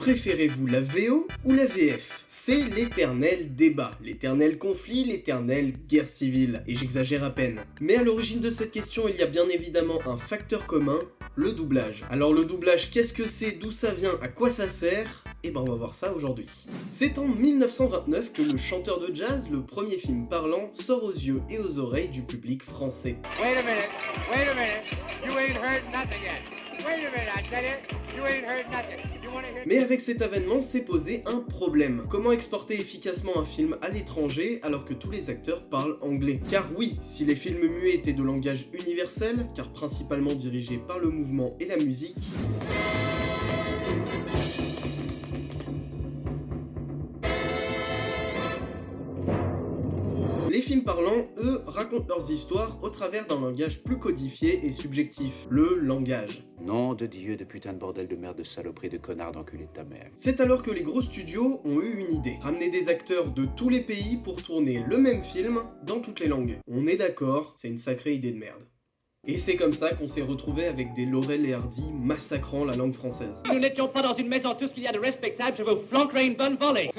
Préférez-vous la VO ou la VF? C'est l'éternel débat, l'éternel conflit, l'éternelle guerre civile, et j'exagère à peine. Mais à l'origine de cette question, il y a bien évidemment un facteur commun, le doublage. Alors le doublage, qu'est-ce que c'est, d'où ça vient, à quoi ça sert? Eh ben on va voir ça aujourd'hui. C'est en 1929 que Le Chanteur de Jazz, le premier film parlant, sort aux yeux et aux oreilles du public français. Wait a minute, you ain't heard nothing yet. Wait a minute, I tell you ain't heard nothing. You wanna hear... Mais avec cet avènement s'est posé un problème. Comment exporter efficacement un film à l'étranger alors que tous les acteurs parlent anglais? Car oui, si les films muets étaient de langage universel, car principalement dirigés par le mouvement et la musique, les films parlants, eux, racontent leurs histoires au travers d'un langage plus codifié et subjectif, le langage. Nom de Dieu, de putain de bordel de merde, de saloperie, de connard, d'enculé de ta mère. C'est alors que les gros studios ont eu une idée. Ramener des acteurs de tous les pays pour tourner le même film dans toutes les langues. On est d'accord, c'est une sacrée idée de merde. Et c'est comme ça qu'on s'est retrouvé avec des Laurel et Hardy massacrant la langue française. Nous n'étions pas dans une maison, tout ce qu'il y a de respectable, je vous flanquerai une bonne volée.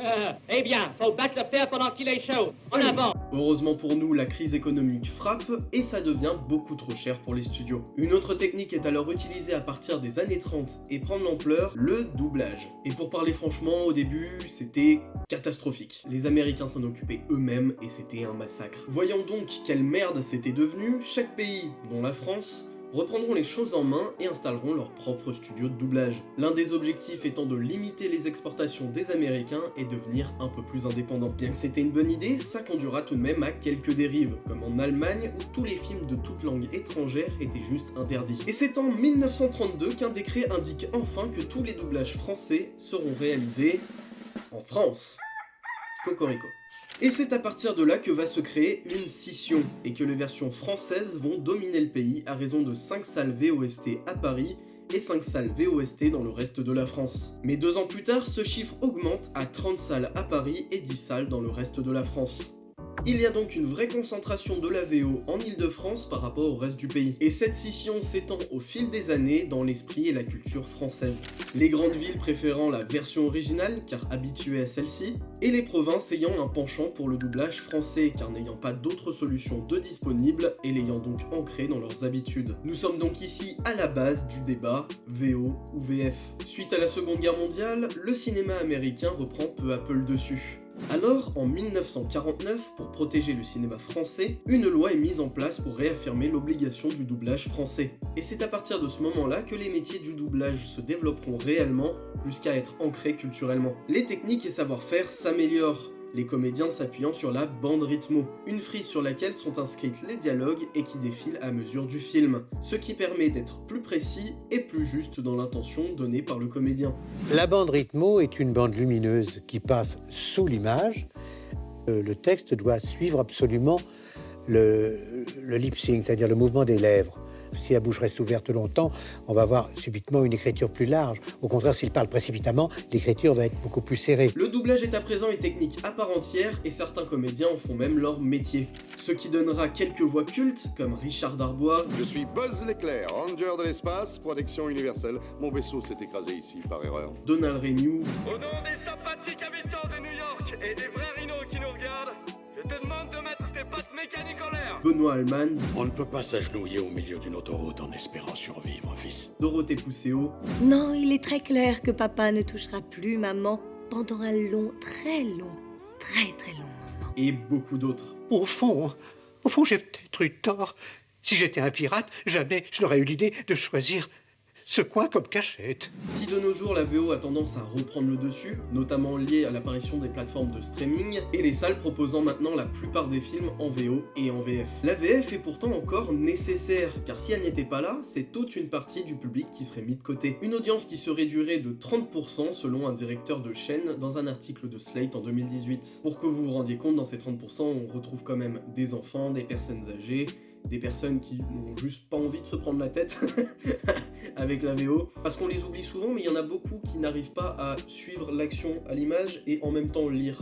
Eh bien, faut battre le fer pendant qu'il est chaud. En avant. Heureusement pour nous, la crise économique frappe et ça devient beaucoup trop cher pour les studios. Une autre technique est alors utilisée à partir des années 30 et prend de l'ampleur, le doublage. Et pour parler franchement, au début, c'était catastrophique. Les Américains s'en occupaient eux-mêmes et c'était un massacre. Voyons donc quelle merde c'était devenu, chaque pays, dont la France, reprendront les choses en main et installeront leur propre studio de doublage. L'un des objectifs étant de limiter les exportations des Américains et devenir un peu plus indépendants. Bien que c'était une bonne idée, ça conduira tout de même à quelques dérives, comme en Allemagne où tous les films de toute langue étrangère étaient juste interdits. Et c'est en 1932 qu'un décret indique enfin que tous les doublages français seront réalisés en France. Cocorico. Et c'est à partir de là que va se créer une scission, et que les versions françaises vont dominer le pays à raison de 5 salles VOST à Paris et 5 salles VOST dans le reste de la France. Mais 2 ans plus tard, ce chiffre augmente à 30 salles à Paris et 10 salles dans le reste de la France. Il y a donc une vraie concentration de la VO en Île-de-France par rapport au reste du pays. Et cette scission s'étend au fil des années dans l'esprit et la culture française. Les grandes villes préférant la version originale, car habituées à celle-ci, et les provinces ayant un penchant pour le doublage français, car n'ayant pas d'autres solutions de disponibles et l'ayant donc ancré dans leurs habitudes. Nous sommes donc ici à la base du débat VO ou VF. Suite à la Seconde Guerre mondiale, le cinéma américain reprend peu à peu le dessus. Alors, en 1949, pour protéger le cinéma français, une loi est mise en place pour réaffirmer l'obligation du doublage français. Et c'est à partir de ce moment-là que les métiers du doublage se développeront réellement jusqu'à être ancrés culturellement. Les techniques et savoir-faire s'améliorent, les comédiens s'appuyant sur la bande rythmo, une frise sur laquelle sont inscrites les dialogues et qui défile à mesure du film, ce qui permet d'être plus précis et plus juste dans l'intention donnée par le comédien. La bande rythmo est une bande lumineuse qui passe sous l'image. Le texte doit suivre absolument le lip sync, c'est-à-dire le mouvement des lèvres. Si la bouche reste ouverte longtemps, on va avoir subitement une écriture plus large. Au contraire, s'il parle précipitamment, l'écriture va être beaucoup plus serrée. Le doublage est à présent une technique à part entière et certains comédiens en font même leur métier. Ce qui donnera quelques voix cultes comme Richard Darbois. Je suis Buzz l'éclair, ranger de l'espace, protection universelle. Mon vaisseau s'est écrasé ici par erreur. Donald Renew. Au nom des sympathiques habitants de New York et des vrais rhinos qui nous regardent, je te demande de mettre tes pattes mécaniques en l'air. Benoît Alman. On ne peut pas s'agenouiller au milieu d'une autoroute en espérant survivre, fils. Dorothée Pousseau. Non, il est très clair que papa ne touchera plus maman pendant un long, très long moment. Et beaucoup d'autres. Au fond, j'ai peut-être eu tort. Si j'étais un pirate, jamais je n'aurais eu l'idée de choisir ce coin comme cachette. Si de nos jours la VO a tendance à reprendre le dessus, notamment lié à l'apparition des plateformes de streaming, et les salles proposant maintenant la plupart des films en VO et en VF. La VF est pourtant encore nécessaire, car si elle n'était pas là, c'est toute une partie du public qui serait mis de côté. Une audience qui se réduirait de 30% selon un directeur de chaîne dans un article de Slate en 2018. Pour que vous vous rendiez compte, dans ces 30%, on retrouve quand même des enfants, des personnes âgées, des personnes qui n'ont juste pas envie de se prendre la tête avec la VO, parce qu'on les oublie souvent, mais il y en a beaucoup qui n'arrivent pas à suivre l'action à l'image et en même temps lire.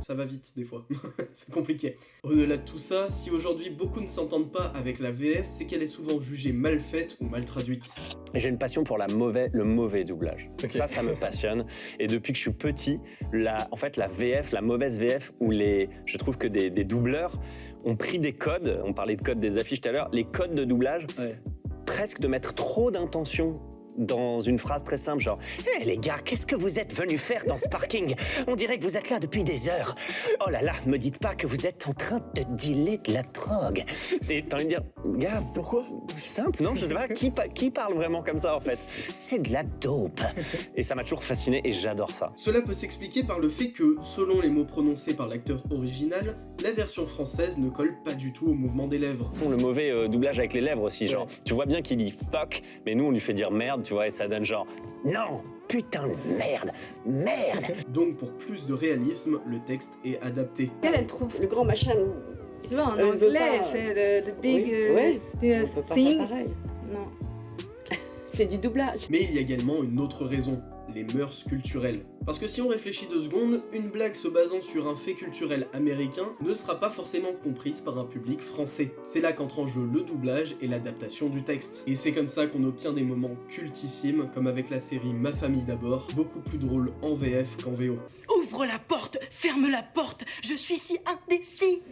ça va vite des fois, c'est compliqué. Au-delà de tout ça, si aujourd'hui beaucoup ne s'entendent pas avec la VF, c'est qu'elle est souvent jugée mal faite ou mal traduite. J'ai une passion pour le mauvais doublage. Okay. Ça me passionne. Et depuis que je suis petit, la VF, la mauvaise VF, où je trouve que des doubleurs ont pris des codes, on parlait de codes des affiches tout à l'heure, les codes de doublage, presque de mettre trop d'intention dans une phrase très simple, genre « Hé les gars, qu'est-ce que vous êtes venus faire dans ce parking? On dirait que vous êtes là depuis des heures. Oh là là, me dites pas que vous êtes en train de dealer de la drogue. » Et t'as envie de dire « Gars, pourquoi? Simple, non? Je sais pas, qui parle vraiment comme ça en fait? C'est de la dope. » Et ça m'a toujours fasciné et j'adore ça. Cela peut s'expliquer par le fait que, selon les mots prononcés par l'acteur original, la version française ne colle pas du tout au mouvement des lèvres. Le mauvais doublage avec les lèvres aussi, genre, tu vois bien qu'il dit « fuck », mais nous on lui fait dire « merde », tu vois, et ça donne genre « Non, putain de merde, merde !» Donc pour plus de réalisme, le texte est adapté. Elle trouve le grand machin. Tu vois, en anglais, elle fait the big thing. Non. C'est du doublage. Mais il y a également une autre raison, les mœurs culturelles. Parce que si on réfléchit 2 secondes, une blague se basant sur un fait culturel américain ne sera pas forcément comprise par un public français. C'est là qu'entre en jeu le doublage et l'adaptation du texte. Et c'est comme ça qu'on obtient des moments cultissimes, comme avec la série Ma famille d'abord, beaucoup plus drôle en VF qu'en VO. Ouvre la porte, ferme la porte, je suis si indécis.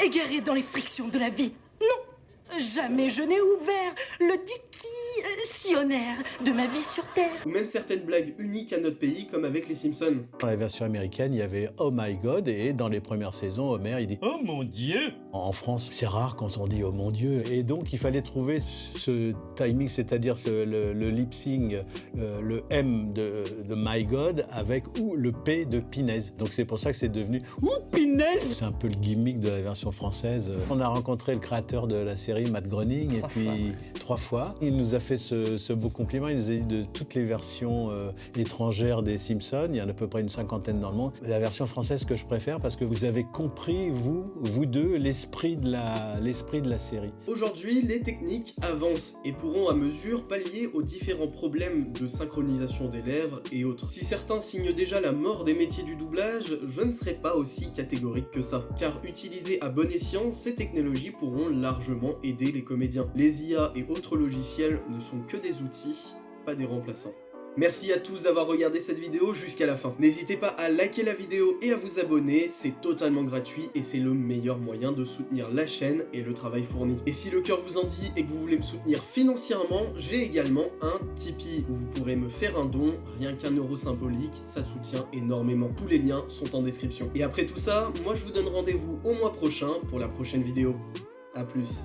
Égaré dans les frictions de la vie. Non, jamais je n'ai ouvert le dictionnaire de ma vie sur Terre. Ou même certaines blagues uniques à notre pays, comme avec les Simpsons. Dans la version américaine, il y avait « Oh my God » et dans les premières saisons, Homer, il dit « Oh mon Dieu !» En France, c'est rare quand on dit « Oh mon Dieu !» Et donc, il fallait trouver ce timing, c'est-à-dire le lip-sync, le M de My God avec ou le P de Pinaise. Donc, c'est pour ça que c'est devenu « Ouh, Pinaise !» C'est un peu le gimmick de la version française. On a rencontré le créateur de la série, Matt Groening, et puis 3 fois. Il nous a fait ce beau compliment, il nous a dit de toutes les versions étrangères des Simpsons, il y en a à peu près une 50aine dans le monde, la version française que je préfère parce que vous avez compris, vous deux, l'esprit de la série. Aujourd'hui, les techniques avancent et pourront à mesure pallier aux différents problèmes de synchronisation des lèvres et autres. Si certains signent déjà la mort des métiers du doublage, je ne serai pas aussi catégorique que ça, car utilisées à bon escient, ces technologies pourront largement aider les comédiens. Les IA et autres logiciels ne sont que des outils, pas des remplaçants. Merci à tous d'avoir regardé cette vidéo jusqu'à la fin. N'hésitez pas à liker la vidéo et à vous abonner, c'est totalement gratuit et c'est le meilleur moyen de soutenir la chaîne et le travail fourni. Et si le cœur vous en dit et que vous voulez me soutenir financièrement, j'ai également un Tipeee où vous pourrez me faire un don, rien qu'1 euro symbolique, ça soutient énormément. Tous les liens sont en description. Et après tout ça, moi je vous donne rendez-vous au mois prochain pour la prochaine vidéo. A plus.